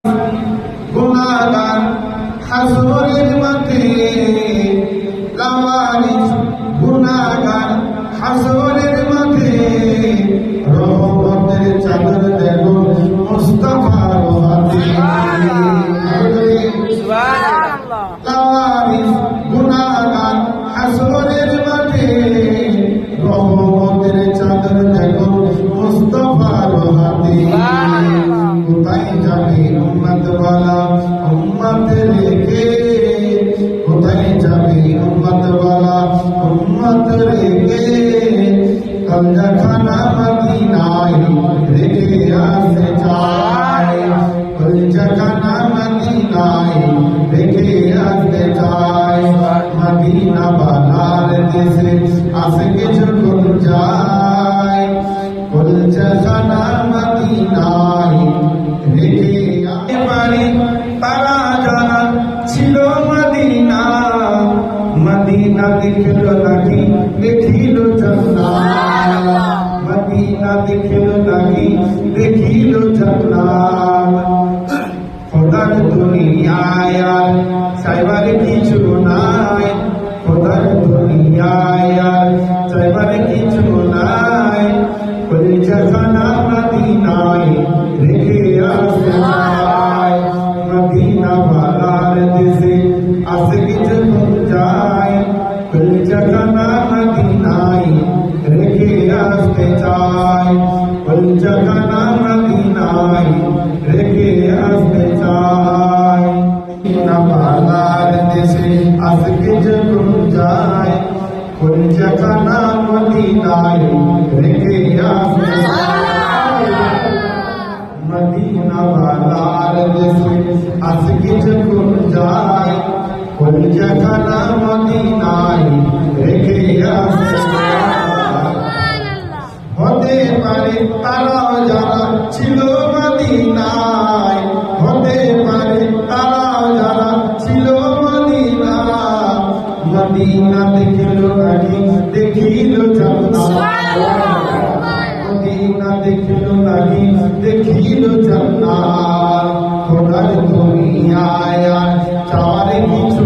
গুনাহগার হাসরের মাঠে লাওয়ারিস গুনাহগার হাসরের মাঠে রহমতের চাদর দেখো মুস্তাফার হাতে সুবহানাল্লাহ লাওয়ারিস গুনাহগার হাসরের মাঠে রহমতের চাদর দেখো মুস্তাফার হাতে কোথায় যাবে উম্মত ওয়ালা উম্মত রেখে কোথায় যাবে উম্মত ওয়ালা উম্মত রেখে কলজা খানা মদিনায় রেখে আসতে চায় কলজা খানা মদিনায় রেখে আসতে চায় মদিনা বালার দেশে আজকে যখন যায় কলজা খানা মদিনায় রেখে পারি তারা যারা ছিল মদিনা মদিনা দেখল নাকি দেখিল জান্নাত মদিনা দেখল নাকি দেখিল জান্নাত খোদার দুনিয়ায় আর চাইবার কিছু নাই খোদার দুনিয়ায় আর চাইবার কিছু নাই কলিজা খানা মদিনায় রেখে আসতে চায় মদিনা বালার দেশে আজকে যখন যায় কলিজা খানা মদিনায় রেখে আসতে চায় কলিজা খানা মদিনায় রেখে আসতে চায় মদিনা বালার দেশে আজকে যখন যায় কলিজা খানা মদিনায় রেখে আসতে চায় মদিনা বালার দেশে আজকে যখন যায় কলিজা খানা মদিনায় রেখে আসতে চায় হতে পারে তারাও যারা ছিল মদিনায় হতে পারে তারাও যারা ছিল মদিনায় মদিনা দেখিল নাকি দেখিল জান্নাত মদিনা দেখিল নাকি দেখিল জান্নাত খোদার দুনিয়ায় আর চাওয়ার কিছু